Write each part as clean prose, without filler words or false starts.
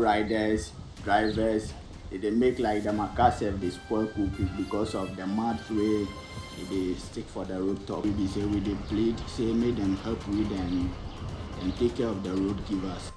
riders, drivers, they make like the Makassar, they spoil cookies because of the mud way they stick for the road top. We say we they plead, say make them help with and take care of the road givers.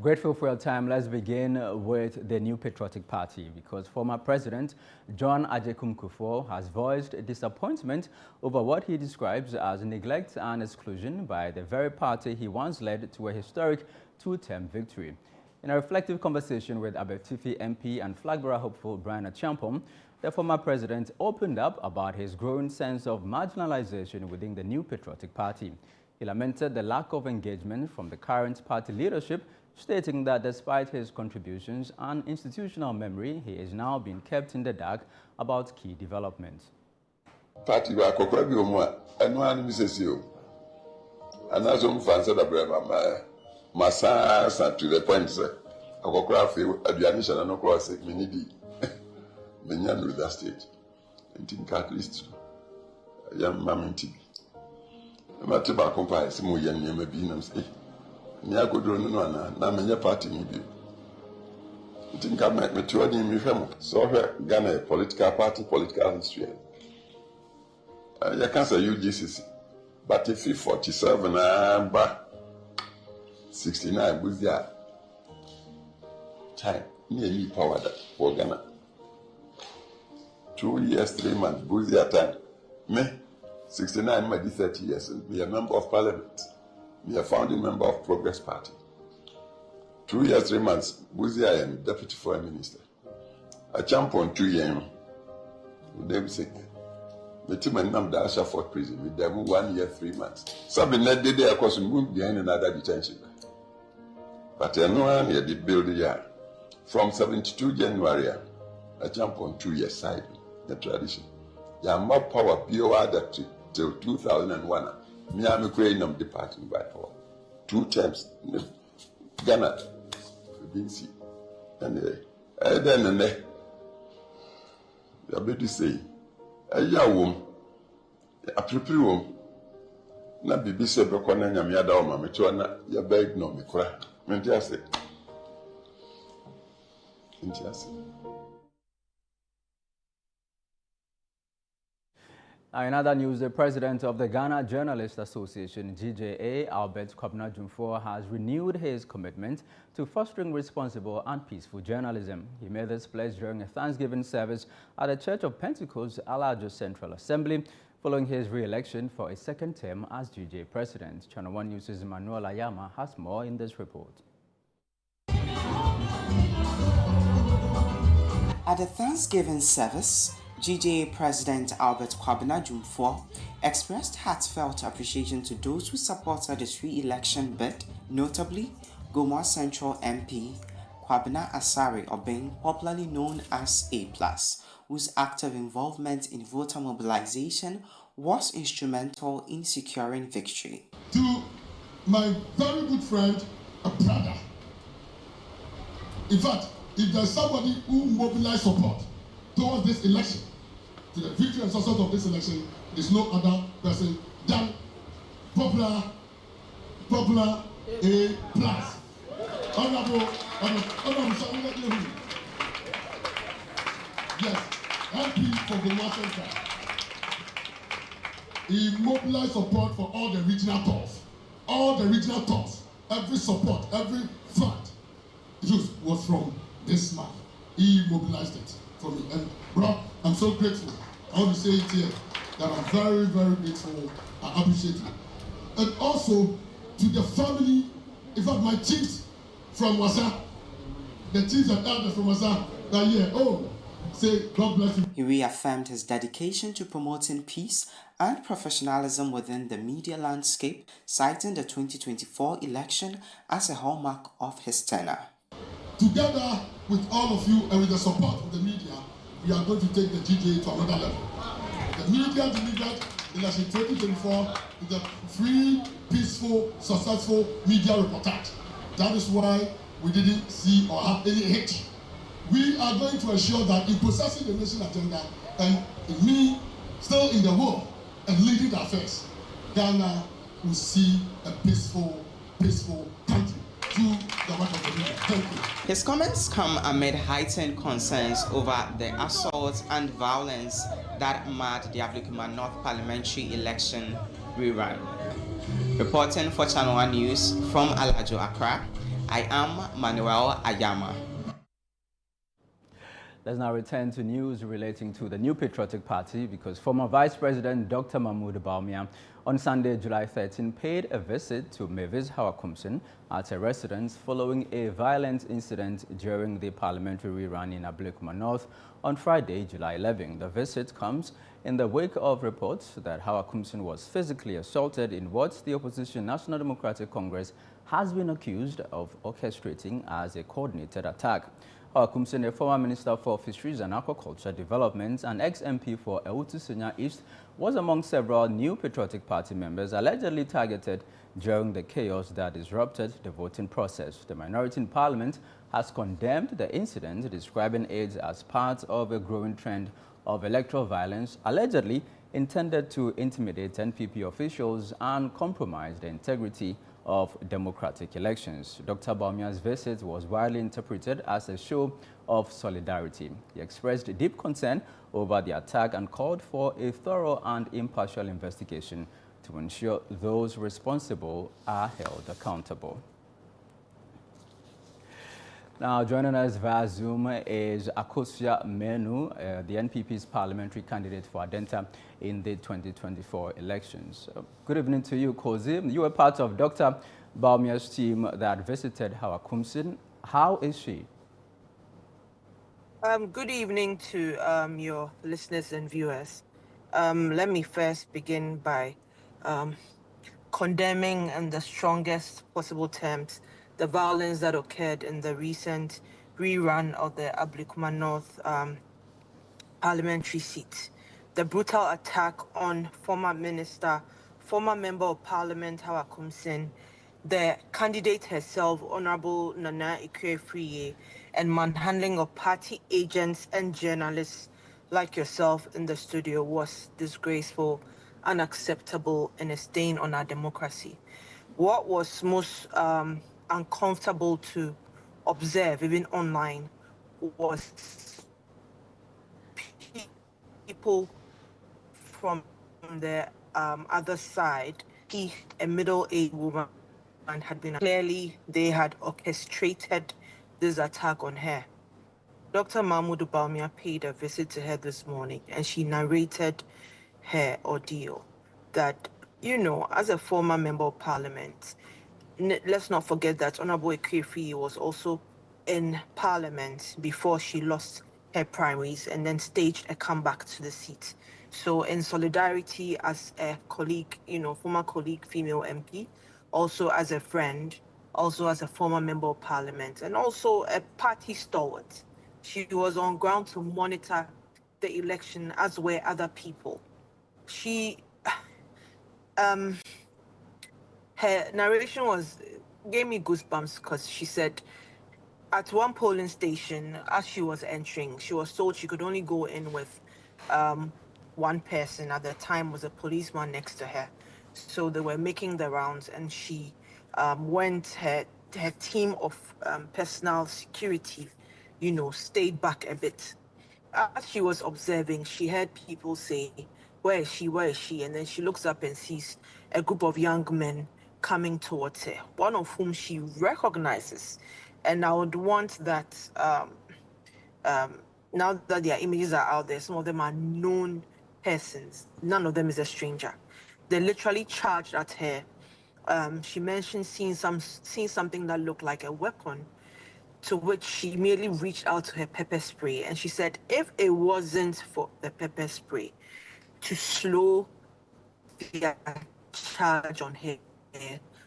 Grateful for your time. Let's begin with the New Patriotic Party because former President John Ablekuma Kufuor has voiced disappointment over what he describes as neglect and exclusion by the very party he once led to a historic two-term victory. In a reflective conversation with Abetifi MP and flag-bearer hopeful Brian Achampong, the former president opened up about his growing sense of marginalization within the New Patriotic Party. He lamented the lack of engagement from the current party leadership, stating that despite his contributions and institutional memory, he is now being kept in the dark about key developments. Party wa kokora bi omo a eno anu misesi o anazo mfansa da brema masa to the point say akokora fe aduane shana no cross me di menya no that stage think at least yam mamenti mate ba kompa se mo yen nyema bi nam say ni agodro no na menya party ni bi think I met me mi hwem so Ghana political party political history. You can't say UGCC, but if you 47 and 69 was their time, nearly power that for Ghana. 2 years, 3 months, was their time. Me, 69, maybe 30 years, and be a member of parliament, be a founding member of Progress Party. 2 years, 3 months, was I am deputy foreign minister. A champion 2 years, them sick. The team and Nam Dasha Fort prison with them 1 year, 3 months. Some net did their course moved behind another detention. But I know I did build the year. From 72 January, a jump on 2 years side, the tradition. Ya more power POR that till 2001. Me am Ukrainian departing by power. 2 terms. Ghana. Vinci. Anyway. Then the ability say. Ya wom aprepri wom na bibi se be kona nyame ada o ma me to na ya beg no me kura me ntia se. In other news, the president of the Ghana Journalists Association, GJA, Ablekuma North, has renewed his commitment to fostering responsible and peaceful journalism. He made this pledge during a Thanksgiving service at the Church of Pentecost, Alajo Central Assembly, following his re-election for a second term as GJA president. Channel 1 News' Emmanuel Ayama has more in this report. At the Thanksgiving service, GJA President Ablekuma North expressed heartfelt appreciation to those who supported his re-election bid, notably Goma Central MP Kwabena Asare Obeng, popularly known as A+, whose active involvement in voter mobilization was instrumental in securing victory. To my very good friend, a brother, in fact, if there's somebody who mobilized support towards this election, to the victory and success of this election, there's no other person than popular A+. Honorable yes, MP for Goma Central. He mobilized support for all the regional tours. All the regional tours, every support, every fund used was from this man. He mobilized it for me. And bro, I'm so grateful. I want to say it here that I'm very, very grateful. I appreciate it. And also to the family, in fact, my chiefs from Wasa, the chiefs and elders from Wasa, that year, say God bless you. He reaffirmed his dedication to promoting peace and professionalism within the media landscape, citing the 2024 election as a hallmark of his tenure. Together with all of you and with the support of the media, we are going to take the GJA to another level. The media delivered election 2024 with a free, peaceful, successful media reportage. That is why we didn't see or have any hit. We are going to ensure that in possessing the nation agenda and in me still in the world and leading the affairs, Ghana will see a peaceful country through the work of the people. Thank you. His comments come amid heightened concerns over the assault and violence that marred the Ablekuma North parliamentary election rerun. Reporting for Channel 1 News from Alajo, Accra, I am Manuel Ayama. Let's now return to news relating to the New Patriotic Party because former Vice President Dr. Muhammadu Bawumia on Sunday, July 13, paid a visit to Mavis Hawakumsin at a residence following a violent incident during the parliamentary rerun in Ablekuma North on Friday, July 11. The visit comes in the wake of reports that Hawakumsin was physically assaulted in what the opposition National Democratic Congress has been accused of orchestrating as a coordinated attack. Hawakumsin, a former Minister for Fisheries and Aquaculture Development and ex-MP for Ewutu Senya East, was among several New Patriotic Party members allegedly targeted during the chaos that disrupted the voting process. The minority in Parliament has condemned the incident, describing it as part of a growing trend of electoral violence allegedly intended to intimidate NPP officials and compromise the integrity of democratic elections. Dr. Bawumia's visit was widely interpreted as a show of solidarity. He expressed deep concern over the attack and called for a thorough and impartial investigation to ensure those responsible are held accountable. Now, joining us via Zoom is Akosua Menu, the NPP's parliamentary candidate for Adenta in the 2024 elections. Good evening to you, Kozi. You were part of Dr. Bawumia's team that visited Hawakumsin. How is she? Good evening to your listeners and viewers. Let me first begin by condemning in the strongest possible terms the violence that occurred in the recent rerun of the Ablekuma North parliamentary seat. The brutal attack on former member of parliament Hawakumsin, the candidate herself, Honorable Nana Ikwe-Friye, and manhandling of party agents and journalists like yourself in the studio was disgraceful, unacceptable, and a stain on our democracy. What was most uncomfortable to observe, even online, was people from the other side. A middle-aged woman had been clearly they had orchestrated this attack on her. Dr. Muhammadu Bawumia paid a visit to her this morning, and she narrated her ordeal. That, you know, as a former member of parliament, let's not forget that Honorable Ikwe-Friye was also in parliament before she lost her primaries and then staged a comeback to the seat. So in solidarity as a colleague, you know, former colleague, female MP, also as a friend, also as a former member of parliament, and also a party stalwart, she was on ground to monitor the election, as were other people. She her narration gave me goosebumps because she said at one polling station, as she was entering, she was told she could only go in with one person. At the time was a policeman next to her. So they were making the rounds, and she her team of personal security, you know, stayed back a bit. As she was observing, she heard people say, where is she, where is she? And then she looks up and sees a group of young men coming towards her, one of whom she recognizes. And I would want that, now that their images are out there, some of them are known persons. None of them is a stranger. They literally charged at her. She mentioned seeing something that looked like a weapon, to which she immediately reached out to her pepper spray. And she said, if it wasn't for the pepper spray to slow their charge on her,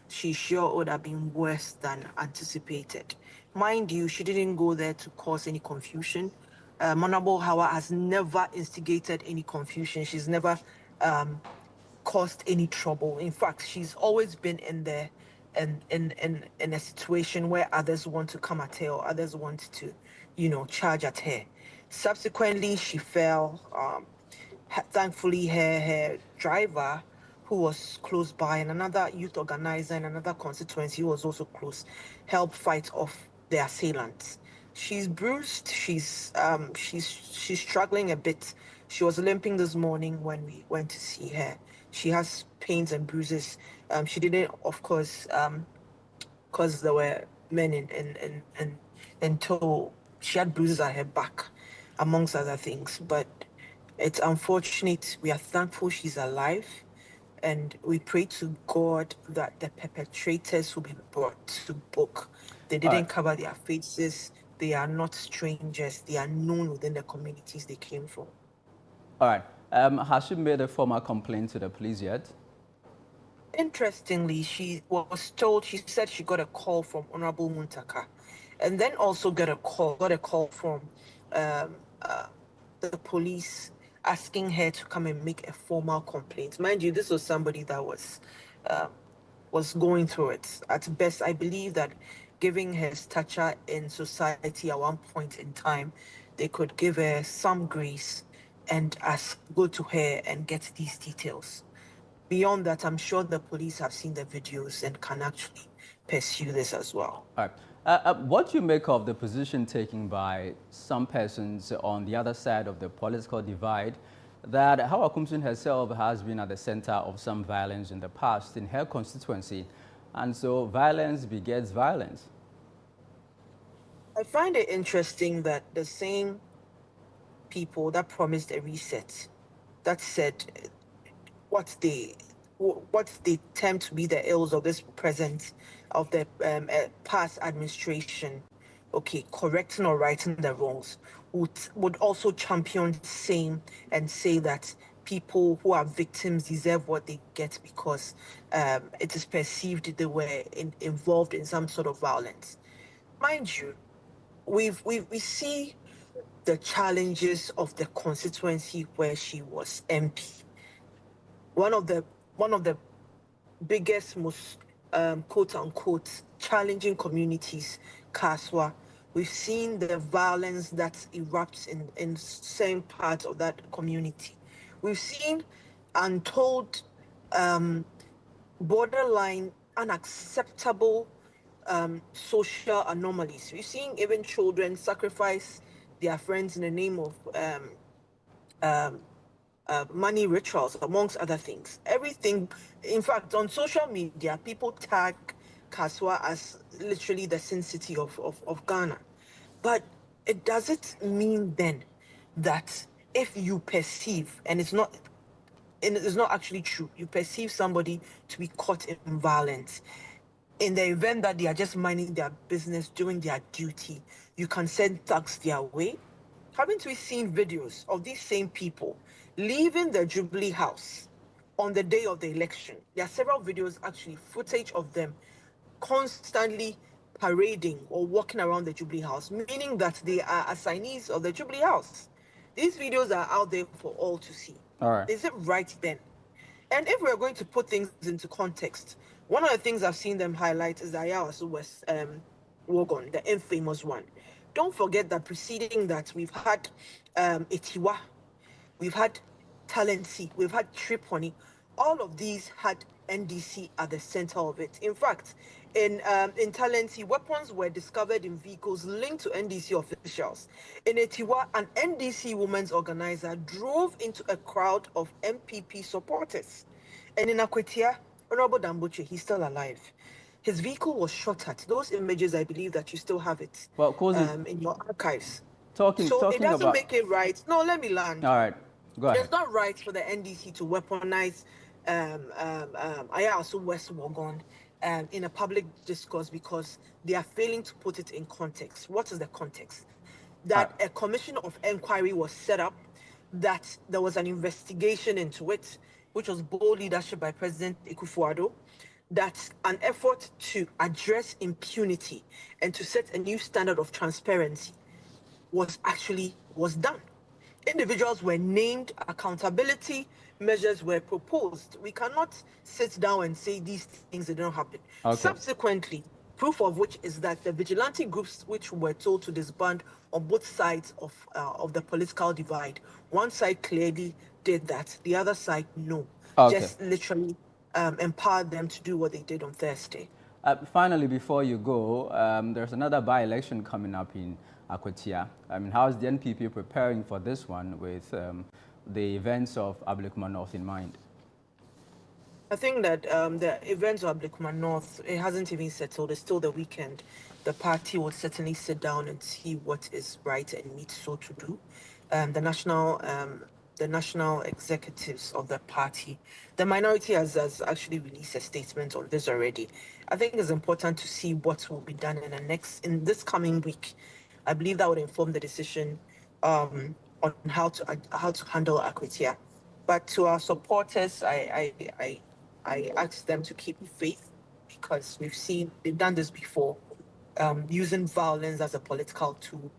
she sure would have been worse than anticipated. Mind you, she didn't go there to cause any confusion. Honorable Hawa has never instigated any confusion. She's never caused any trouble. In fact, she's always been in the in a situation where others want to come at her or others want to, charge at her. Subsequently, she fell. Thankfully, her driver, who was close by, and another youth organizer in another constituency who was also close, helped fight off the assailants. She's bruised. She's struggling a bit. She was limping this morning when we went to see her. She has pains and bruises. She didn't, of course, because there were men in tow. She had bruises at her back, amongst other things. But it's unfortunate. We are thankful she's alive. And we pray to God that the perpetrators will be brought to book. They didn't cover their faces. They are not strangers. They are known within the communities they came from. All right. Has she made a formal complaint to the police yet? Interestingly, she was told, she said she got a call from Honorable Muntaka, and then also got a call from the police asking her to come and make a formal complaint. Mind you, this was somebody that was going through it. At best, I believe that giving her stature in society at one point in time, they could give her some grace and go to her and get these details. Beyond that, I'm sure the police have seen the videos and can actually pursue this as well. All right. What do you make of the position taken by some persons on the other side of the political divide that Hawa Kumsin herself has been at the center of some violence in the past in her constituency, and so violence begets violence? I find it interesting that the same people that promised a reset, that said what they term to be the ills of this present, of the past administration, okay, correcting or righting the wrongs, would also champion the same and say that people who are victims deserve what they get because it is perceived they were involved in some sort of violence. Mind you, we see the challenges of the constituency where she was MP. One of the biggest, most quote unquote challenging communities, Kaswa. We've seen the violence that erupts in certain parts of that community. We've seen untold, borderline, unacceptable social anomalies. We've seen even children sacrifice their friends in the name of money rituals, amongst other things. Everything, in fact, on social media, people tag Kaswa as literally the Sin City of Ghana. But it doesn't mean then that if you perceive, and it's not actually true, you perceive somebody to be caught in violence, in the event that they are just minding their business, doing their duty, you can send thugs their way. Haven't we seen videos of these same people leaving the Jubilee House on the day of the election? There are several videos, actually, footage of them constantly parading or walking around the Jubilee House, meaning that they are assignees of the Jubilee House. These videos are out there for all to see. All right. Is it right then? And if we're going to put things into context, one of the things I've seen them highlight is the Ayawaso West Wogon, the infamous one. Don't forget that preceding that, we've had Etiwa, we've had Talensi, we've had Triponi. All of these had NDC at the center of it. In fact, in Talensi, weapons were discovered in vehicles linked to NDC officials. In Etiwa, an NDC women's organizer drove into a crowd of MPP supporters. And in Akwetia, Honorable Dambuche, he's still alive. His vehicle was shot at. Those images, I believe that you still have it in your archives. Talking it doesn't about... make it right. No, let me land. All right, go ahead. It's not right for the NDC to weaponize Ayawaso West Wogon in a public discourse because they are failing to put it in context. What is the context? That a commission of inquiry was set up, that there was an investigation into it, which was bold leadership by President Kufuor, that an effort to address impunity and to set a new standard of transparency was done. individuals were named, accountability measures were proposed. We cannot sit down and say these things didn't happen. Okay. Subsequently, proof of which is that the vigilante groups which were told to disband on both sides of the political divide, one side clearly did that, the other side no. Okay. Just literally empowered them to do what they did on Thursday. Finally, before you go, there's another by-election coming up in Akwatia. I mean, how is the NPP preparing for this one with the events of Ablekuma North in mind? I think that the events of Ablekuma North, it hasn't even settled. It's still the weekend. The party will certainly sit down and see what is right and needs so to do. The national executives of the party, the minority has actually released a statement on this already. I think it's important to see what will be done in this coming week. I believe that would inform the decision on how to handle Akwatia. But to our supporters, I ask them to keep faith, because they've done this before, using violence as a political tool.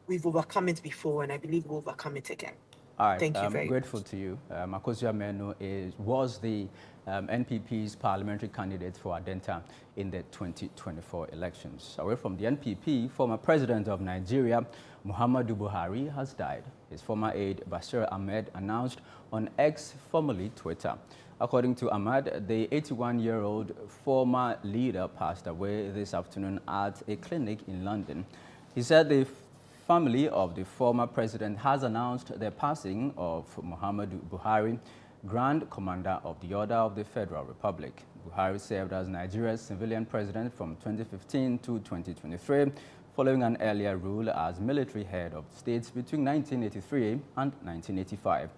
We've overcome it before, and I believe we'll overcome it again. All right, thank you very much. Grateful to you. Akosua Menu was the NPP's parliamentary candidate for Adenta in the 2024 elections. Away from the NPP, former president of Nigeria, Muhammadu Buhari, has died. His former aide, Bashir Ahmed, announced on X, formerly Twitter. According to Ahmad, the 81-year-old former leader passed away this afternoon at a clinic in London. He said the family of the former president has announced the passing of Muhammadu Buhari, Grand Commander of the Order of the Federal Republic. Buhari served as Nigeria's civilian president from 2015 to 2023, following an earlier rule as military head of state between 1983 and 1985.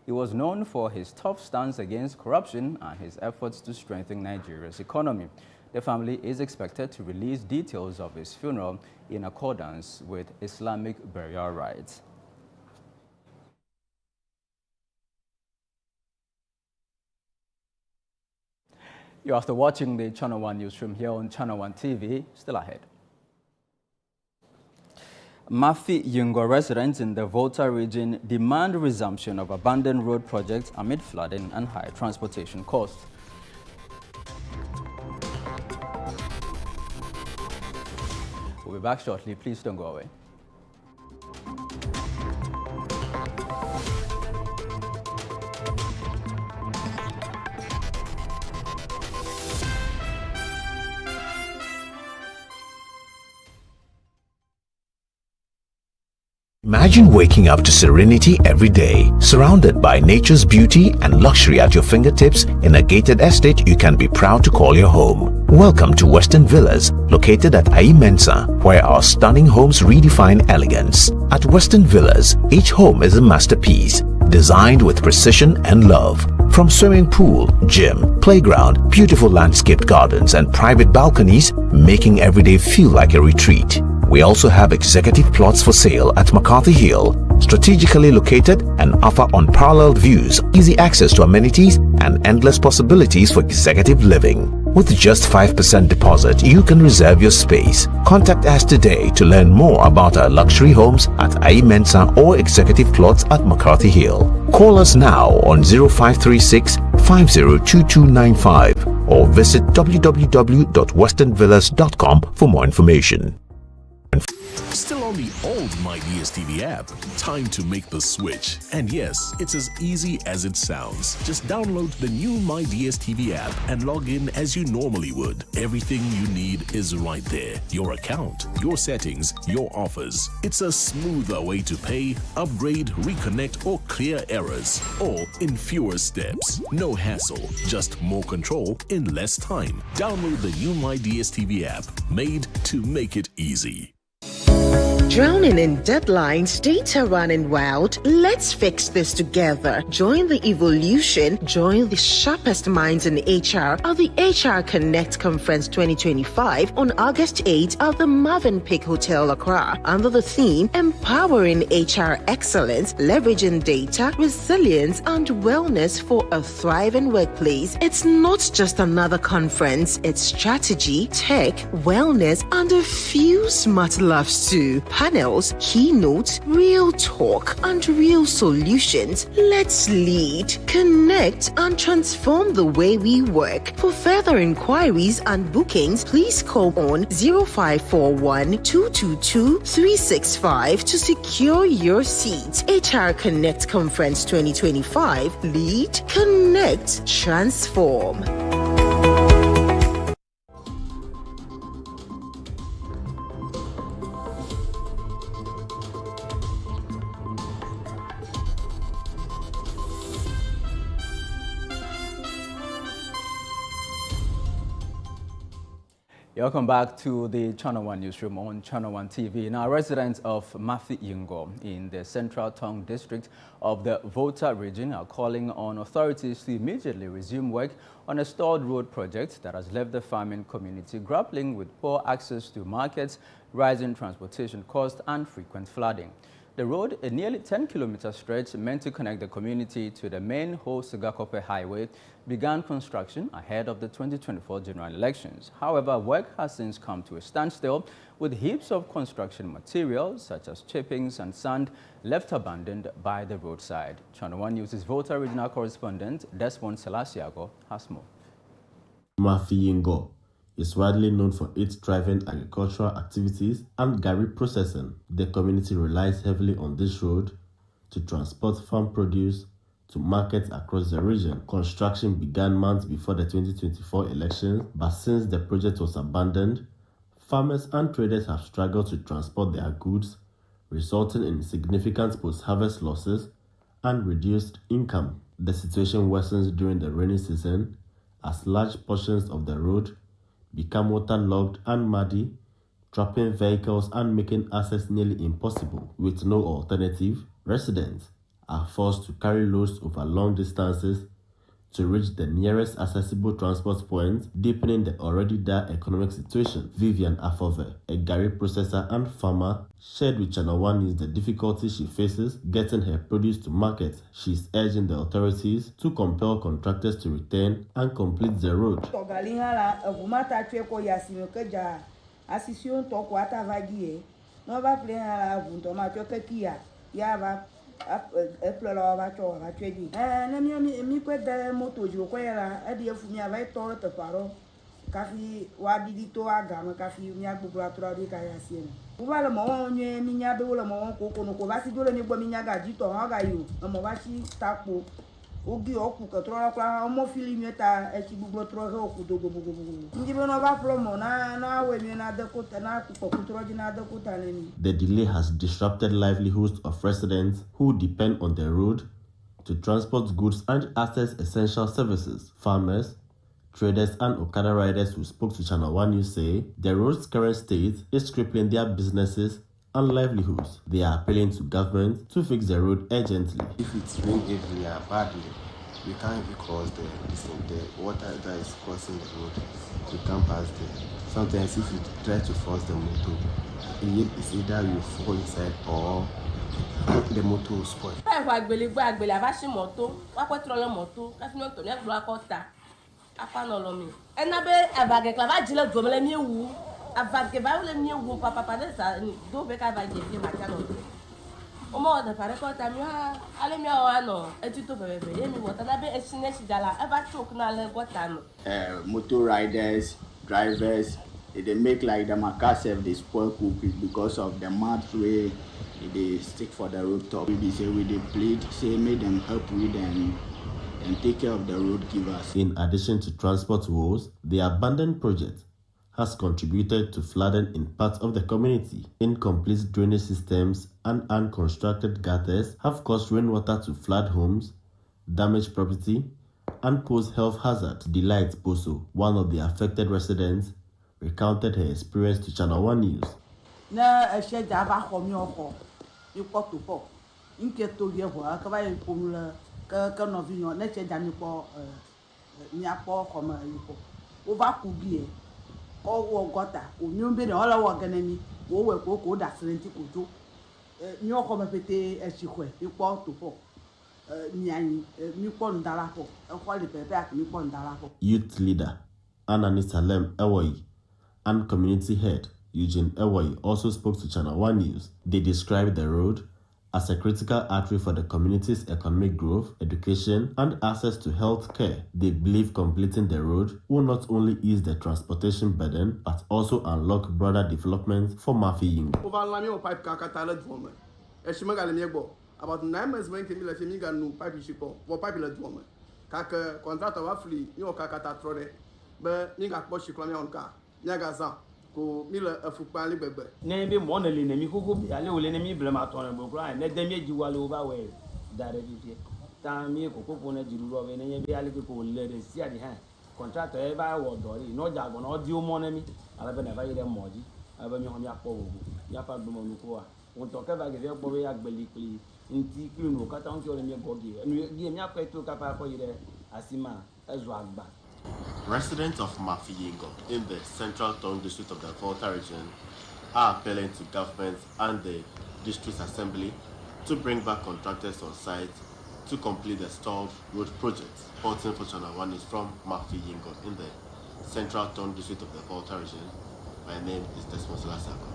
He was known for his tough stance against corruption and his efforts to strengthen Nigeria's economy. The family is expected to release details of his funeral in accordance with Islamic burial rites. You're after watching the Channel 1 Newsroom here on Channel 1 TV. Still ahead. Mafi Yungo residents in the Volta region demand resumption of abandoned road projects amid flooding and high transportation costs. We'll be back shortly. Please don't go away. Imagine waking up to serenity every day, surrounded by nature's beauty and luxury at your fingertips in a gated estate you can be proud to call your home. Welcome to Western Villas, located at Mensa, where our stunning homes redefine elegance. At Western Villas, each home is a masterpiece, designed with precision and love. From swimming pool, gym, playground, beautiful landscaped gardens and private balconies, making every day feel like a retreat. We also have executive plots for sale at McCarthy Hill, strategically located and offer unparalleled views, easy access to amenities, and endless possibilities for executive living. With just 5% deposit, you can reserve your space. Contact us today to learn more about our luxury homes at Mensa or executive plots at McCarthy Hill. Call us now on 0536 502295 or visit www.westernvillas.com for more information. Still on the old My DSTV app? Time to make the switch. And yes, it's as easy as it sounds. Just download the new My DSTV app and log in as you normally would. Everything you need is right there. Your account, your settings, your offers. It's a smoother way to pay, upgrade, reconnect, or clear errors. All in fewer steps. No hassle, just more control in less time. Download the new My DSTV app, made to make it easy. Drowning in deadlines, data running wild. Let's fix this together. Join the evolution. Join the sharpest minds in HR at the HR Connect Conference 2025 on August 8 at the Movenpick Hotel, Accra, under the theme Empowering HR Excellence, Leveraging Data, Resilience, and Wellness for a Thriving Workplace. It's not just another conference. It's strategy, tech, wellness, and a few smart laughs too. panels, keynotes, real talk, and real solutions. Let's lead, connect, and transform the way we work. For further inquiries and bookings, please call on 0541 222 365 to secure your seat. HR Connect Conference 2025. Lead, connect, transform. Welcome back to the Channel 1 Newsroom on Channel 1 TV. Now, residents of Mafiyingo in the Central Tongue District of the Volta Region are calling on authorities to immediately resume work on a stalled road project that has left the farming community grappling with poor access to markets, rising transportation costs, and frequent flooding. The road, a nearly 10-kilometer stretch meant to connect the community to the main Ho-Sigakope Highway, began construction ahead of the 2024 general elections. However, work has since come to a standstill, with heaps of construction materials such as chippings and sand left abandoned by the roadside. Channel 1 News' Volta Regional Correspondent Desmond Selasiago has more. Mafiyingo is widely known for its thriving agricultural activities and garri processing. The community relies heavily on this road to transport farm produce to markets across the region. Construction began months before the 2024 elections, but since the project was abandoned, farmers and traders have struggled to transport their goods, resulting in significant post-harvest losses and reduced income. The situation worsens during the rainy season as large portions of the road become waterlogged and muddy, trapping vehicles and making access nearly impossible. With no alternative, residents are forced to carry loads over long distances to reach the nearest accessible transport point, deepening the already dire economic situation. Vivian Afove, a garri processor and farmer, shared with Channel 1 News the difficulties she faces getting her produce to market. She is urging the authorities to compel contractors to return and complete the road. The delay has disrupted livelihoods of residents who depend on the road to transport goods and access essential services. Farmers, traders, and Okada riders who spoke to Channel 1 News say the road's current state is crippling their businesses and livelihoods. They are appealing to government to fix the road urgently. If it's rain heavily or badly, we can't even cross the water that is crossing the road. We can't pass there. Sometimes if you try to force the motor, it's either you fall inside or the motor will spoil. Motor riders, drivers, they make like the Macasef, they spoil cookies because of the mud way they stick for the road top. We say we they plead, say make them help with them and take care of the road givers. In addition to transport woes, the abandoned project has contributed to flooding in parts of the community. Incomplete drainage systems and unconstructed gutters have caused rainwater to flood homes, damage property, and pose health hazards. Delight Boso, one of the affected residents, recounted her experience to Channel 1 News. Youth leader Anani Salem Ewoyi and community head Eugene Ewoyi, also spoke to Channel One News. They described the road as a critical artery for the community's economic growth, education, and access to health care. They believe completing the road will not only ease the transportation burden, but also unlock broader development for Mafiyingo. About 9 months when came la femi ganu pipe shipon wo pipe la duoma kaka contractor wa fli ni o kaka ta trode be ni ga po shiklo mi onka nya ga za ko mi la afukpa le bebe ne be mo na le ne mi koko bi ale o le ne mi blema to na bo kra ne dem ye ji wale over we dare bi fi ta mi koko ko na jiru ro be ne ye bi ale ko le de si ade ha contractor e ba wo dori no ja go no di o mo na mi ala be na ba yire moji aba mi ho mi apo wo ya pa gbo mo nu ko a won to ka ba ge gbo be ya gbeli kli nti kunu kata on kyo le mi gogi enu ye mi akwa eto ka pa ko yire asima ezo agba. Residents of Mafiyingo in the Central Town District of the Volta Region are appealing to government and the District Assembly to bring back contractors on site to complete the stalled road project. Reporting for Channel One is from Mafiyingo in the Central Town District of the Volta Region. My name is Desmond Lasako.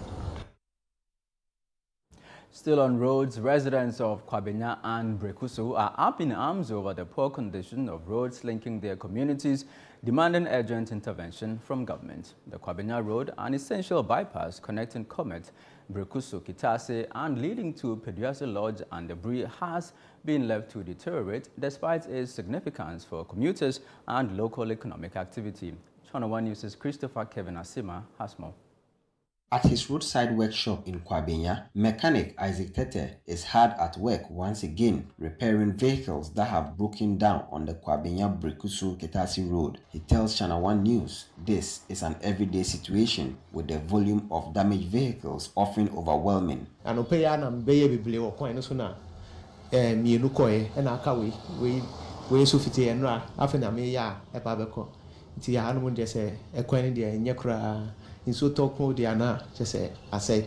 Still on roads, residents of Kwabena and Brekusu are up in arms over the poor condition of roads linking their communities, demanding urgent intervention from government. The Kwabena Road, an essential bypass connecting Comet, Brekusu, Kitase, and leading to Peduase Lodge and Debris, has been left to deteriorate despite its significance for commuters and local economic activity. Channel One News' Christopher Kevin Asima has more. At his roadside workshop in Kwabena, mechanic Isaac Tete is hard at work once again repairing vehicles that have broken down on the Kwabena-Brekusu-Ketasi road. He tells Channel One News this is an everyday situation with the volume of damaged vehicles often overwhelming.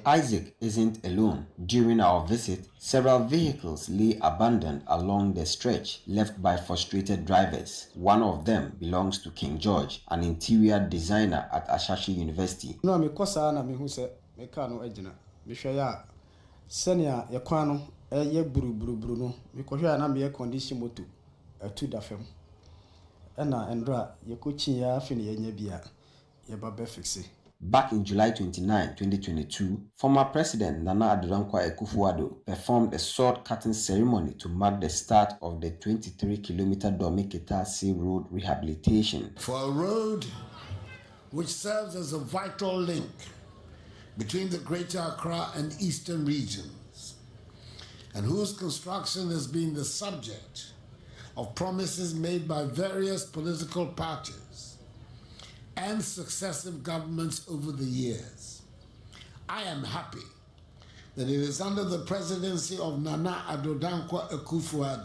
Isaac isn't alone. During our visit, several vehicles lay abandoned along the stretch left by frustrated drivers. One of them belongs to King George, an interior designer at Ashanti University. No, me kosa na me hu se me ka no agina. Me hwe ya senia ye kwan no ye buru no. Me ko hwe na me condition moto atu da fam. Na endra ye ko chin ya afi ne ye nya bia ye ba be fixe. Back in July 29, 2022, former President Nana Addo Kufuor performed a sword-cutting ceremony to mark the start of the 23-kilometer Dome-Ketasi road rehabilitation. For a road which serves as a vital link between the Greater Accra and Eastern regions, and whose construction has been the subject of promises made by various political parties and successive governments over the years. I am happy that it is under the presidency of Nana Addo Kufuor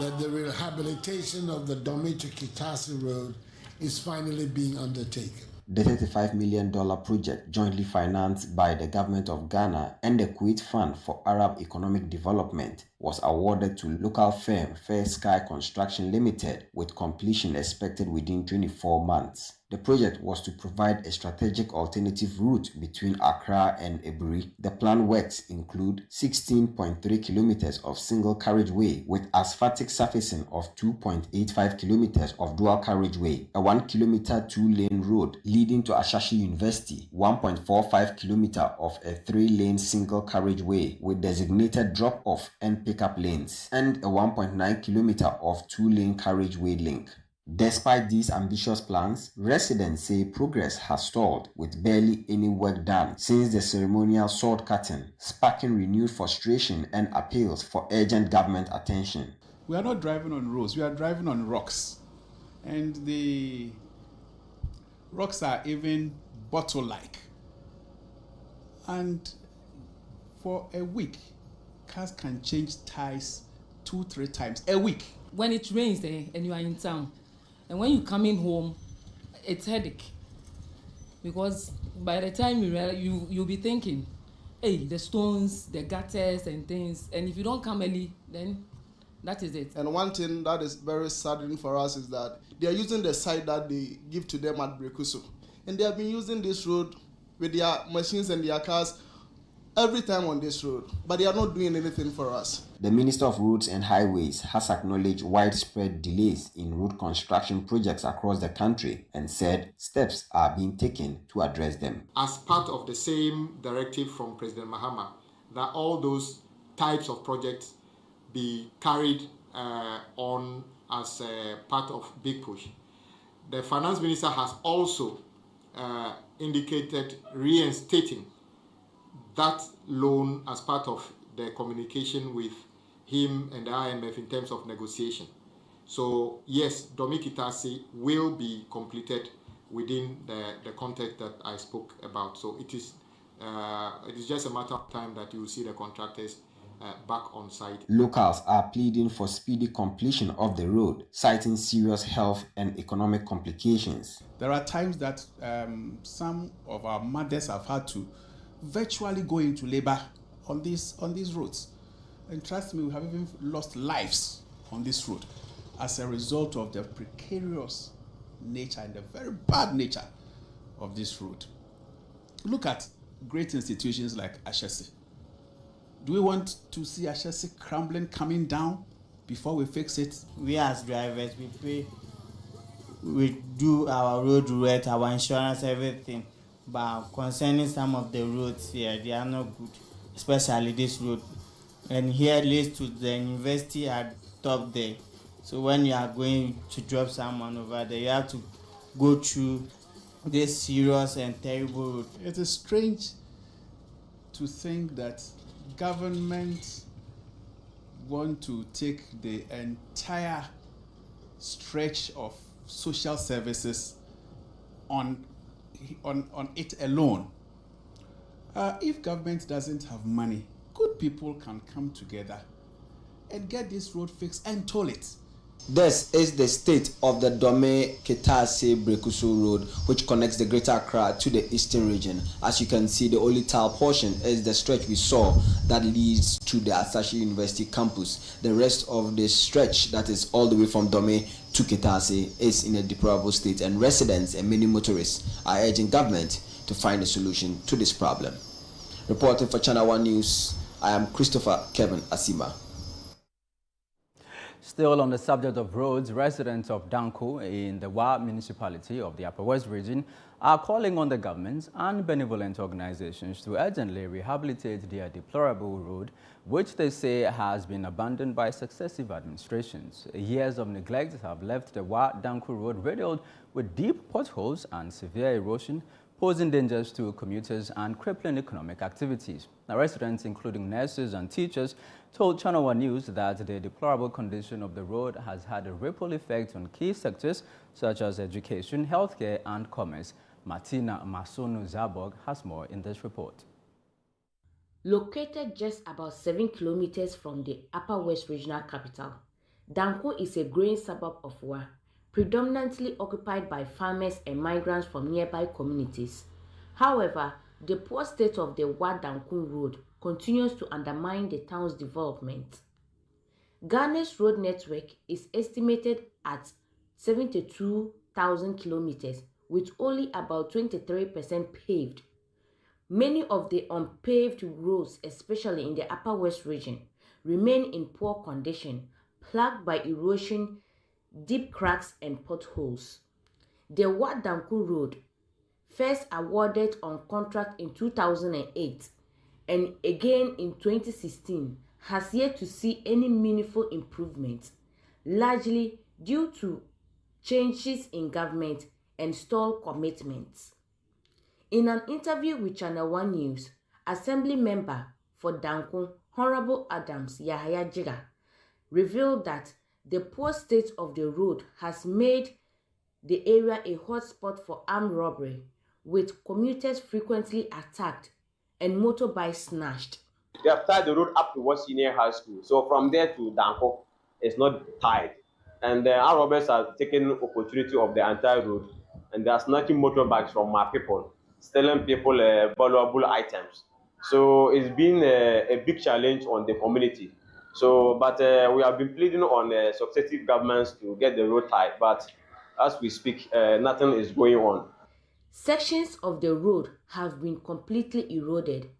that the rehabilitation of the Dome-to-Kitasi road is finally being undertaken. The $35 million project, jointly financed by the government of Ghana and the Kuwait Fund for Arab Economic Development, was awarded to local firm Fair Sky Construction Limited, with completion expected within 24 months. The project was to provide a strategic alternative route between Accra and Eburi. The planned works include 16.3 kilometers of single carriageway with asphaltic surfacing of 2.85 kilometers of dual carriageway, a 1 kilometer 2-lane road leading to Ashanti University, 1.45 kilometer of a 3-lane single carriageway with designated drop-off and pickup lanes, and a 1.9 kilometer of 2-lane carriageway link. Despite these ambitious plans, residents say progress has stalled, with barely any work done since the ceremonial sword cutting, sparking renewed frustration and appeals for urgent government attention. We are not driving on roads, we are driving on rocks. And the rocks are even bottle-like. And for a week, cars can change tires 2-3 times a week. When it rains there and you are in town, and when you're coming home, it's headache. Because by the time you'll be thinking, hey, the stones, the gutters and things, and if you don't come early, then That is it. And one thing that is very saddening for us is that they are using the site that they give to them at Breusu. And they have been using this road with their machines and their cars every time on this road, but they are not doing anything for us. The Minister of Roads and Highways has acknowledged widespread delays in road construction projects across the country and said steps are being taken to address them. As part of the same directive from President Mahama, that all those types of projects be carried on as part of Big Push. The Finance Minister has also indicated reinstating that loan as part of the communication with him and the IMF in terms of negotiation. So yes, Dome-Kitase will be completed within the context that I spoke about. So it is just a matter of time that you will see the contractors back on site. Locals are pleading for speedy completion of the road, citing serious health and economic complications. There are times that some of our mothers have had to virtually go into labor on these roads. And trust me, we have even lost lives on this road as a result of the precarious nature and the very bad nature of this road. Look at great institutions like Ashesi. Do we want to see Ashesi crumbling, coming down before we fix it? We as drivers, we pay, we do our road rate, our insurance, everything. But concerning some of the roads here, they are not good, especially this road. And here leads to the university at top there. So when you are going to drop someone over there, you have to go through this serious and terrible road. It is strange to think that government want to take the entire stretch of social services on it alone. If government doesn't have money, good people can come together and get this road fixed and toll it. This is the state of the Dome-Kitase-Breusu road, which connects the Greater Accra to the Eastern region. As you can see, the only tile portion is the stretch we saw that leads to the Asashi University campus. The rest of the stretch, that is all the way from Dome to Kitase, is in a deplorable state, and residents and many motorists are urging government to find a solution to this problem. Reporting for Channel 1 News, I am Christopher Kevin Asima. Still on the subject of roads, residents of Danko in the Wa municipality of the Upper West region are calling on the government and benevolent organizations to urgently rehabilitate their deplorable road, which they say has been abandoned by successive administrations. Years of neglect have left the Wa Danko road riddled with deep potholes and severe erosion, posing dangers to commuters and crippling economic activities. Now, residents, including nurses and teachers, told Channel 1 News that the deplorable condition of the road has had a ripple effect on key sectors such as education, healthcare, and commerce. Martina Masono Zabog has more in this report. Located just about 7 kilometers from the Upper West Regional capital, Danko is a growing suburb of Wa, predominantly occupied by farmers and migrants from nearby communities. However, the poor state of the Wa-Danko road continues to undermine the town's development. Ghana's road network is estimated at 72,000 kilometers, with only about 23% paved. Many of the unpaved roads, especially in the Upper West region, remain in poor condition, plagued by erosion, deep cracks and potholes. The Wa-Danko road, first awarded on contract in 2008 and again in 2016, has yet to see any meaningful improvement, largely due to changes in government and stalled commitments. In an interview with Channel 1 News, Assembly member for Danko, Honorable Adams Yahaya Jiga, revealed that the poor state of the road has made the area a hotspot for armed robbery, with commuters frequently attacked and motorbikes snatched. They have tied the road up to West Senior High School, so from there to Danko, it's not tied. And our robbers are taking opportunity of the entire road, and they are snatching motorbikes from our people, stealing people valuable items. So it's been a big challenge on the community. So, but we have been pleading on successive governments to get the road tight. But as we speak, nothing is going on. Sections of the road have been completely eroded,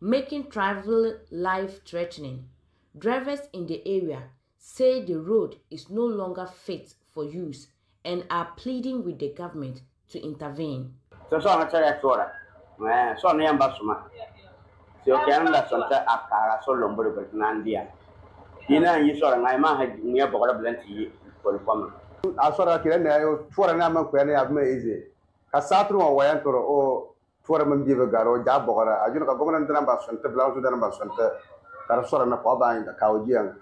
making travel life-threatening. Drivers in the area say the road is no longer fit for use and are pleading with the government to intervene. Kasatru wa wayan toro o tuwara mambibe garo ja bogora ajuna ka gomna ndana ba sonte blanzu dana ba sonte karasora na kwa ba inda kawjiang.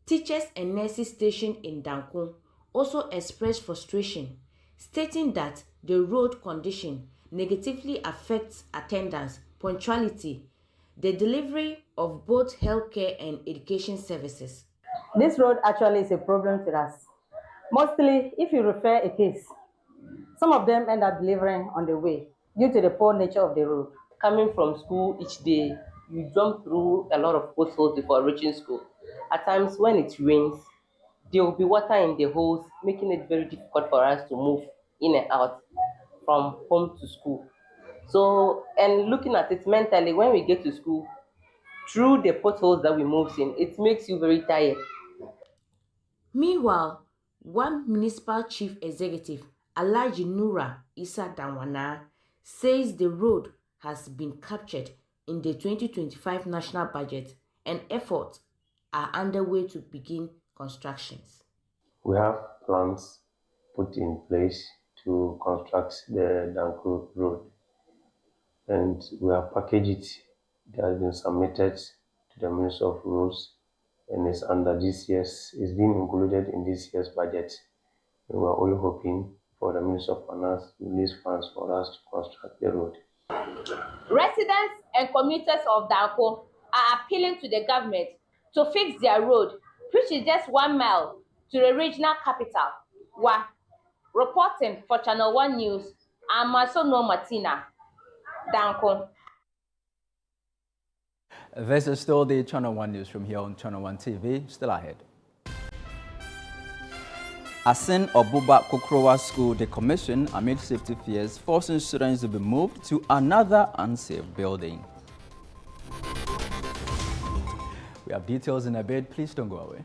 Teachers and nurses stationed in Dankun also expressed frustration, stating that the road condition negatively affects attendance, punctuality, the delivery of both healthcare and education services. This road actually is a problem to us. Mostly, if you refer a case, some of them end up delivering on the way due to the poor nature of the road. Coming from school each day, you jump through a lot of potholes before reaching school. At times when it rains, there will be water in the holes, making it very difficult for us to move in and out from home to school. So, and looking at it mentally, when we get to school, through the potholes that we move in, it makes you very tired. Meanwhile, one municipal chief executive, Alhaji Nura Issa Danwana, says the road has been captured in the 2025 national budget and efforts are underway to begin constructions. We have plans put in place to construct the Danko road, and we have packaged it. It has been submitted to the Ministry of Roads and is under this year's, it's been included in this year's budget. And we are only hoping for the Ministry of Finance to release funds for us to construct the road. Residents and commuters of Danko are appealing to the government to fix their road, which is just 1 mile to the regional capital. Reporting for Channel 1 News, I'm Masono Martina, Danko. This is still the Channel 1 News from here on Channel 1 TV. Still ahead. Asin Obuba Kokrowa School decommissioned amid safety fears, forcing students to be moved to another unsafe building. We have details in a bit. Please don't go away.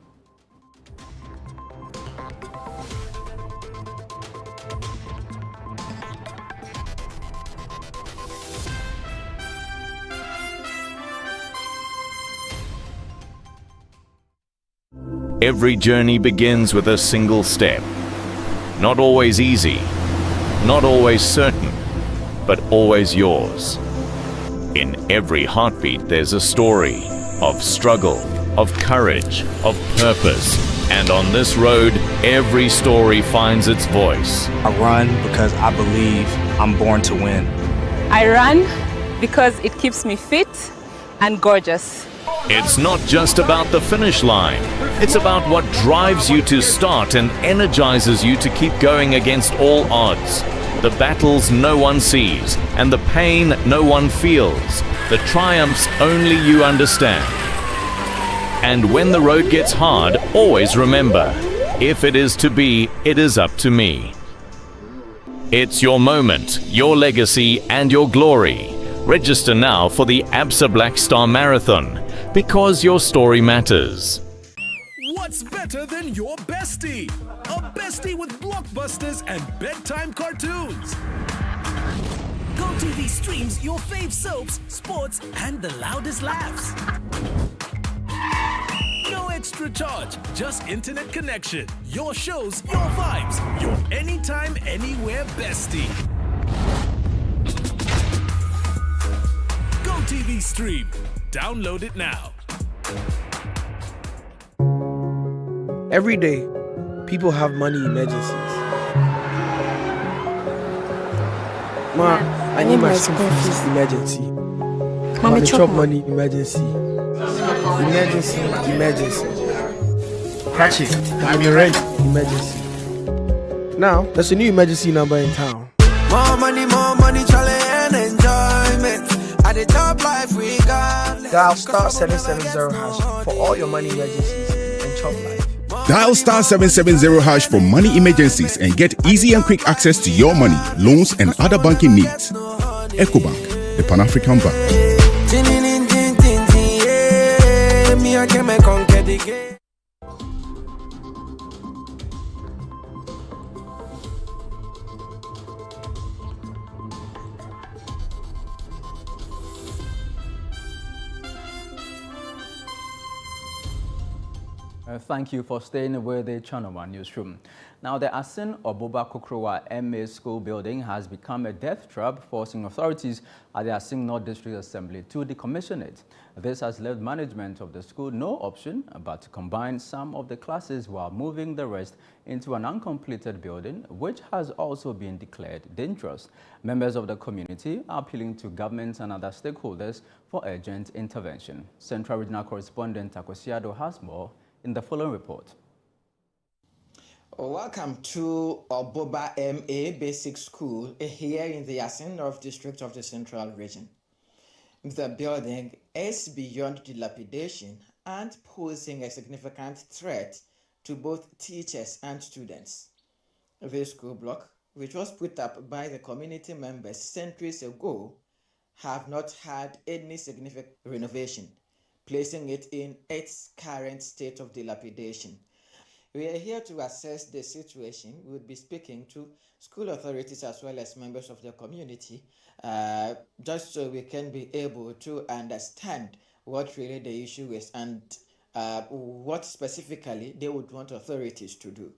Every journey begins with a single step. Not always easy, not always certain, but always yours. In every heartbeat there's a story of struggle, of courage, of purpose. And on this road, every story finds its voice. I run because I believe I'm born to win. I run because it keeps me fit and gorgeous. It's not just about the finish line. It's about what drives you to start and energizes you to keep going against all odds. The battles no one sees and the pain no one feels. The triumphs only you understand. And when the road gets hard, always remember, if it is to be, it is up to me. It's your moment, your legacy, and your glory. Register now for the ABSA Black Star Marathon, because your story matters. What's better than your bestie? A bestie with blockbusters and bedtime cartoons. GoTV streams your fave soaps, sports, and the loudest laughs. No extra charge, just internet connection. Your shows, your vibes, your anytime, anywhere bestie. GoTV Stream. Download it now. Every day, people have money emergencies. Ma, I need my school fees emergency. Mommy, chop money emergency. Emergency. Catch it. I'm your rent emergency. Now, there's a new emergency number in town. More money, challenge and enjoyment. At the top life we got. Dial star 770 hash for all your money emergencies and chop life. Dial star 770 hash for money emergencies and get easy and quick access to your money, loans, and other banking needs. EcoBank, the Pan-African Bank. Thank you for staying with the Channel 1 Newsroom. Now, the Asin Oboba Kokrowa MA School building has become a death trap, forcing authorities at the Asin North District Assembly to decommission it. This has left management of the school no option but to combine some of the classes while moving the rest into an uncompleted building, which has also been declared dangerous. Members of the community are appealing to government and other stakeholders for urgent intervention. Central Regional Correspondent Akosiado has more in the following report. Welcome to Oboba MA Basic School here in the Asin North District of the Central Region. The building is beyond dilapidation and posing a significant threat to both teachers and students. The school block, which was put up by the community members centuries ago, have not had any significant renovation, placing it in its current state of dilapidation. We are here to assess the situation. We will be speaking to school authorities as well as members of the community, just so we can be able to understand what really the issue is and what specifically they would want authorities to do.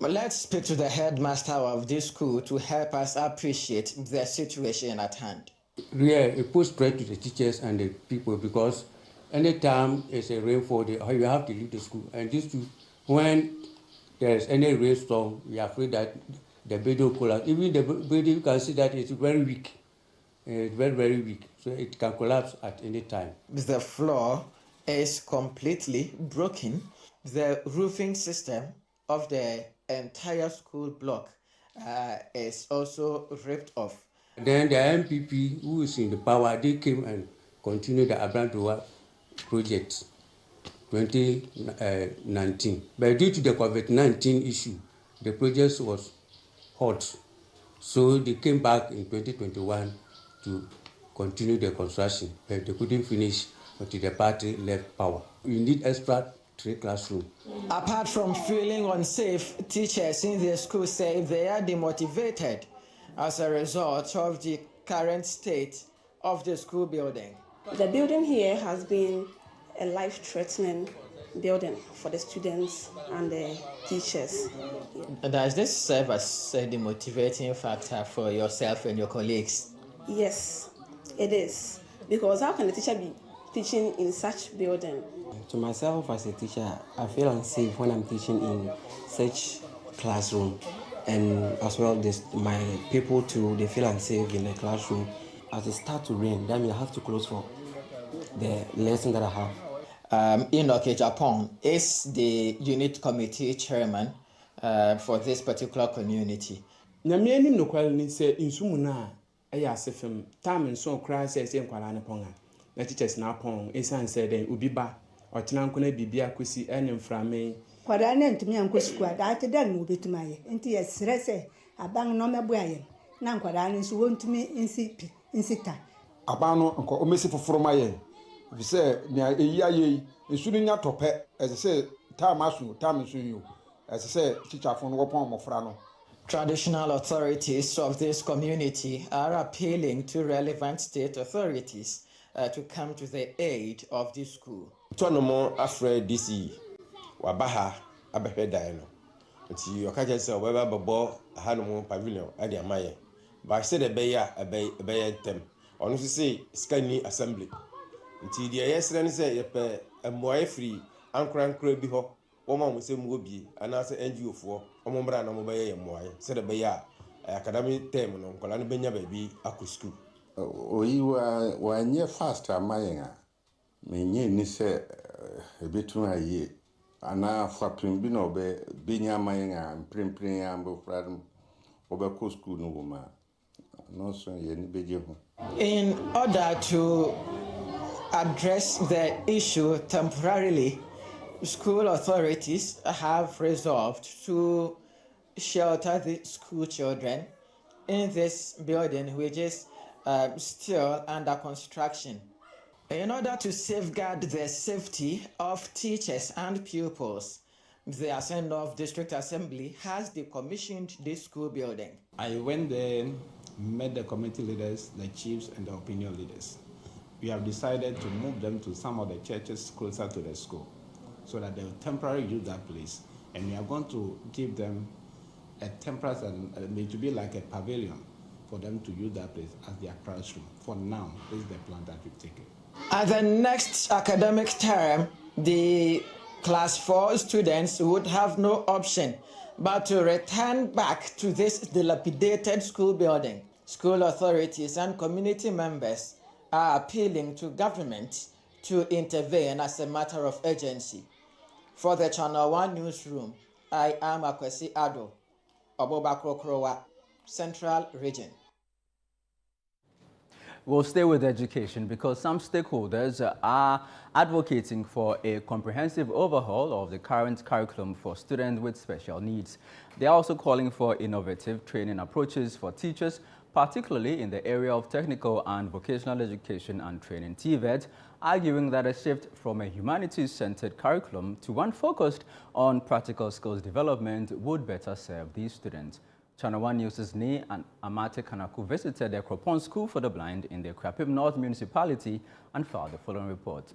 Let's speak to the headmaster of this school to help us appreciate the situation at hand. Yeah, it puts threat to the teachers and the people because anytime it's a rainfall, you have to leave the school. And this too, when there's any rainstorm, we are afraid that the building will collapse. Even the building, you can see that it's very weak. It's very, very weak. So it can collapse at any time. The floor is completely broken. The roofing system of the entire school block is also ripped off. Then the MPP, who is in the power, they came and continued the Ablekuma project 2019. But due to the COVID-19 issue, the project was halt. So they came back in 2021 to continue the construction, but they couldn't finish until the party left power. We need extra 3 classrooms. Apart from feeling unsafe, teachers in the school say they are demotivated as a result of the current state of the school building. The building here has been a life-threatening building for the students and the teachers. Does this serve as a demotivating factor for yourself and your colleagues? Yes, it is. Because how can a teacher be teaching in such building? To myself as a teacher, I feel unsafe when I'm teaching in such classroom. And as well, my people too, they feel unsafe in the classroom. As it starts to rain, then I have to close for the lesson that I have. Enoch Japan is the unit committee chairman for this particular community. Namyeni nokwalni se insumuna aya sefem time nso kra se nkwala ne ponga na teachers na pon esan se den obi ba otena nkona bibia kosi ene mframe kwara na ntumi ankosuku ada te den mo betumaye enti yesre se aban no mebuaye na nkwara nso wontumi insita abano nko omesi foforo maye se nya eyiaye esunu nya tope ese time asu time so you ese teacher fon wo pon mofra no. Traditional authorities of this community are appealing to relevant state authorities to come to the aid of this school. Tonomo afre DC wabaha abehwe dan no nti okaje se obeba bobo hanumu pavilion ade amaye ba se de beya ebeye tem onu se skani assembly nti de yesre ne se yepe amoye free ankrankra bi ho woma mo se mu obi anase NGO fo omo mbra na mo beye yemoye se de beya academic term no nkola ne benya ba bi akọ school oyi wa nye fast amayenga menye ni se ebetu aye ana faprim bi no be benya amayenga mprempren ambo fradum obeko school no woma no so ye ni beje ho. In order to address the issue temporarily, school authorities have resolved to shelter the school children in this building, which is still under construction. In order to safeguard the safety of teachers and pupils, the Ashanti North District Assembly has decommissioned this school building. I went there, met the community leaders, the chiefs, and the opinion leaders. We have decided to move them to some of the churches closer to the school so that they will temporarily use that place. And we are going to give them a temporary, and to be like a pavilion for them to use that place as their classroom. For now, this is the plan that we've taken. At the next academic term, the Class 4 students would have no option but to return back to this dilapidated school building. School authorities and community members are appealing to government to intervene as a matter of urgency. For the Channel 1 Newsroom, I am Akwesi Ado, Obobakro, Central Region. We'll stay with education because some stakeholders are advocating for a comprehensive overhaul of the current curriculum for students with special needs. They are also calling for innovative training approaches for teachers, particularly in the area of technical and vocational education and training (TVET), arguing that a shift from a humanities-centered curriculum to one focused on practical skills development would better serve these students. Channel 1 News' Ni and Amate Kanaku visited the Kropon School for the Blind in the Kufuor North municipality and filed the following report.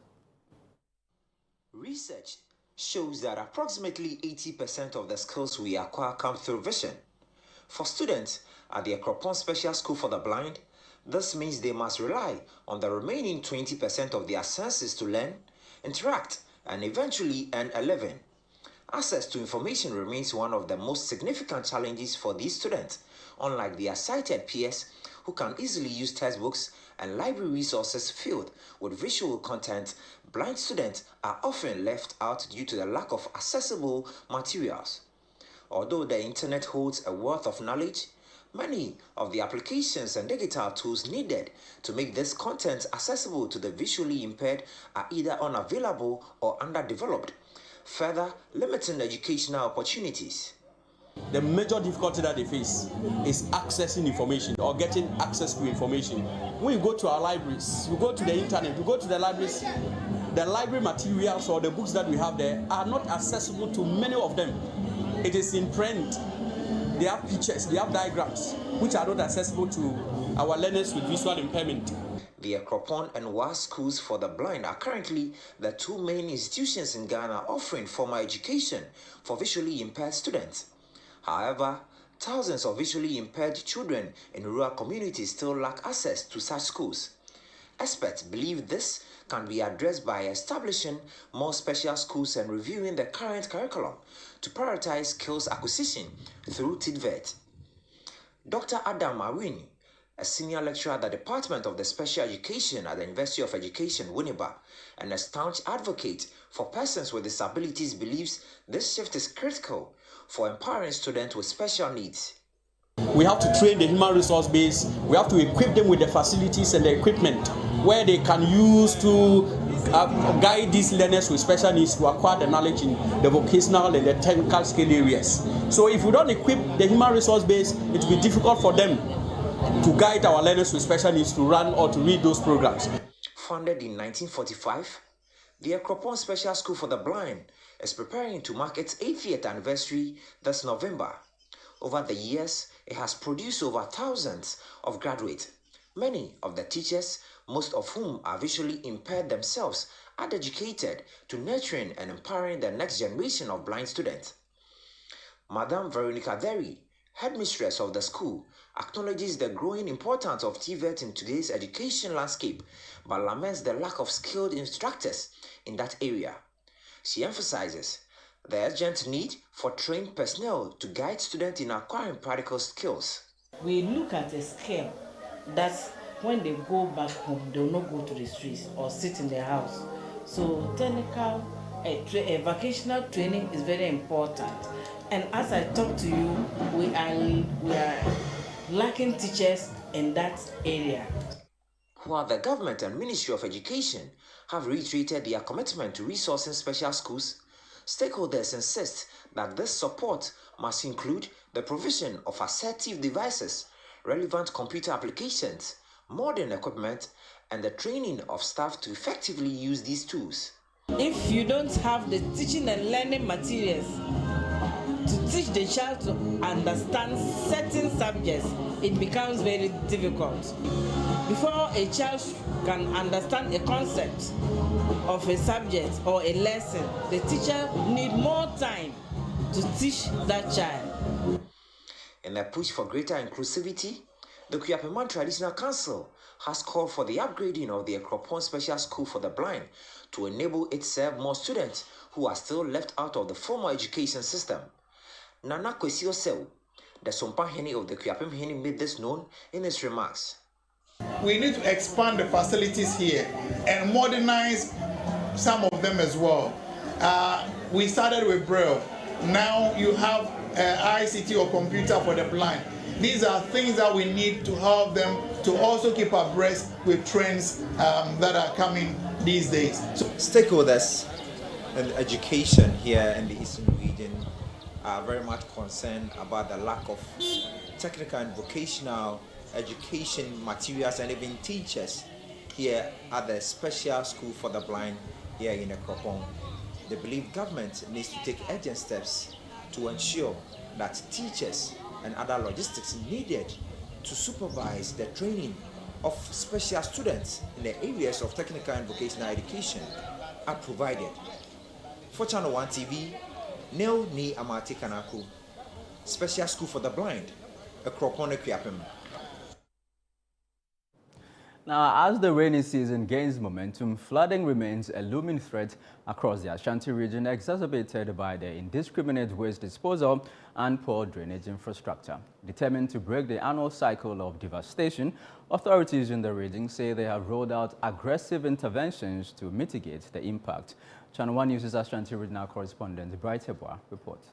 Research shows that approximately 80% of the skills we acquire come through vision. For students at the Kropon Special School for the Blind, this means they must rely on the remaining 20% of their senses to learn, interact, and eventually earn a living. Access to information remains one of the most significant challenges for these students. Unlike their sighted peers who can easily use textbooks and library resources filled with visual content, blind students are often left out due to the lack of accessible materials. Although the internet holds a wealth of knowledge, many of the applications and digital tools needed to make this content accessible to the visually impaired are either unavailable or underdeveloped, further limiting educational opportunities. The major difficulty that they face is accessing information or getting access to information. When you go to our libraries, you go to the internet, you go to the libraries, the library materials or the books that we have there are not accessible to many of them. It is in print. They have pictures, they have diagrams, which are not accessible to our learners with visual impairment. The Kropon and WAS schools for the blind are currently the two main institutions in Ghana offering formal education for visually impaired students. However, thousands of visually impaired children in rural communities still lack access to such schools. Experts believe this can be addressed by establishing more special schools and reviewing the current curriculum to prioritize skills acquisition through TVET. Dr. Adam Awini, a senior lecturer at the Department of the Special Education at the University of Education, Winneba, and a staunch advocate for persons with disabilities, believes this shift is critical for empowering students with special needs. We have to train the human resource base. We have to equip them with the facilities and the equipment where they can use to guide these learners with special needs to acquire the knowledge in the vocational and the technical skill areas. So if we don't equip the human resource base, it will be difficult for them to guide our learners with special needs to run or to read those programs. Founded in 1945, the Kropon Special School for the Blind is preparing to mark its 80th anniversary this November. Over the years, it has produced over thousands of graduates. Many of the teachers, most of whom are visually impaired themselves, are dedicated to nurturing and empowering the next generation of blind students. Madam Veronica Derry, headmistress of the school, acknowledges the growing importance of TVET in today's education landscape, but laments the lack of skilled instructors in that area. She emphasizes the urgent need for trained personnel to guide students in acquiring practical skills. We look at a skill that when they go back home, they will not go to the streets or sit in their house. So technical, vocational training is very important. And as I talk to you, we are lacking teachers in that area. While the government and Ministry of Education have reiterated their commitment to resourcing special schools, stakeholders insist that this support must include the provision of assertive devices, relevant computer applications, modern equipment, and the training of staff to effectively use these tools. If you don't have the teaching and learning materials to teach the child to understand certain subjects, it becomes very difficult. Before a child can understand a concept of a subject or a lesson, the teacher needs more time to teach that child. In a push for greater inclusivity, the Kufuor Traditional Council has called for the upgrading of the Ekropon Special School for the Blind to enable it to serve more students who are still left out of the formal education system. Nana Kwesi Osew, the Sompa Hene of the Kufuor Hene, made this known in his remarks. We need to expand the facilities here and modernize some of them as well. We started with Braille. Now you have ICT or computer for the blind. These are things that we need to help them to also keep abreast with trends that are coming these days. So stakeholders in education here in the Eastern region are very much concerned about the lack of technical and vocational education materials and even teachers here at the special school for the blind here in Ekropon. They believe government needs to take urgent steps to ensure that teachers and other logistics needed to supervise the training of special students in the areas of technical and vocational education are provided. For Channel 1 TV, Neo Ni Amati Kanaku, Special School for the Blind, Ekropon Kufuor. Now, as the rainy season gains momentum, flooding remains a looming threat across the Ashanti region, exacerbated by the indiscriminate waste disposal and poor drainage infrastructure. Determined to break the annual cycle of devastation, authorities in the region say they have rolled out aggressive interventions to mitigate the impact. Channel 1 News' Ashanti regional correspondent Bright Hebwa reports.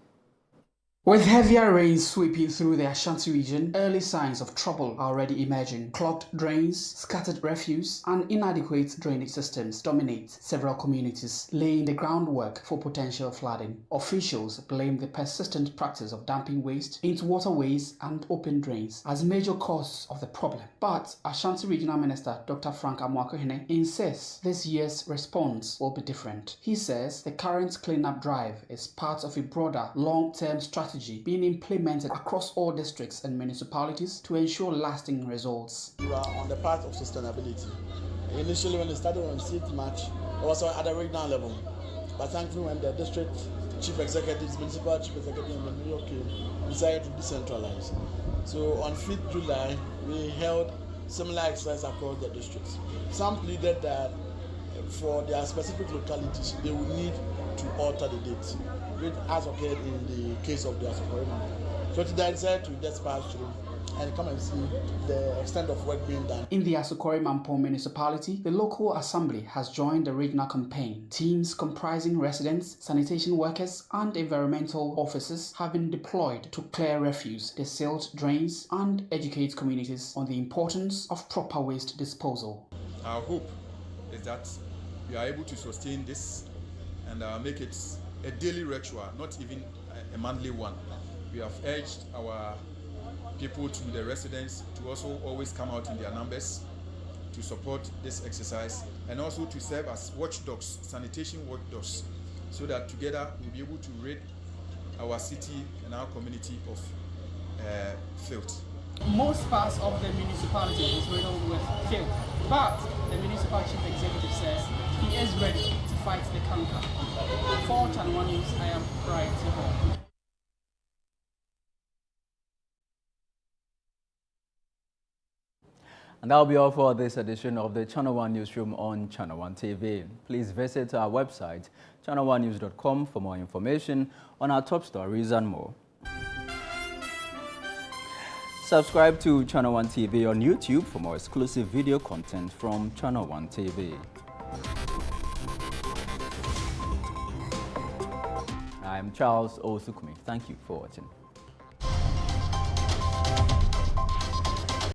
With heavier rains sweeping through the Ashanti region, early signs of trouble are already emerging. Clogged drains, scattered refuse, and inadequate drainage systems dominate several communities, laying the groundwork for potential flooding. Officials blame the persistent practice of dumping waste into waterways and open drains as major cause of the problem. But Ashanti Regional Minister Dr. Frank Amoakohene insists this year's response will be different. He says the current cleanup drive is part of a broader, long-term strategy being implemented across all districts and municipalities to ensure lasting results. We are on the path of sustainability. Initially, when it started on state match, also at the regional level. But thankfully, when the district chief executives, municipal chief executive in New York decided to decentralize. So on 5th July, we held similar exercises across the districts. Some pleaded that for their specific localities, they would need to alter the dates, which has occurred in the case of the Asokore. So today I decided to just pass through and come and see the extent of work being done. In the Asokore Mampo municipality, the local assembly has joined the regional campaign. Teams comprising residents, sanitation workers, and environmental officers have been deployed to clear refuse, desalt drains, and educate communities on the importance of proper waste disposal. Our hope is that we are able to sustain this and make it a daily ritual, not even a monthly one. We have urged our people, to the residents, to also always come out in their numbers to support this exercise and also to serve as watchdogs, sanitation watchdogs, so that together we'll be able to rid our city and our community of filth. Most parts of the municipality is riddled with filth, but the municipal chief executive says he is ready to fight the canker. For Channel 1 News, I am Bright Hebwa. And that'll be all for this edition of the Channel 1 Newsroom on Channel 1 TV. Please visit our website, channel1news.com, for more information on our top stories and more. Subscribe to Channel 1 TV on YouTube for more exclusive video content from Channel 1 TV. I'm Charles Osukumi. Thank you for watching.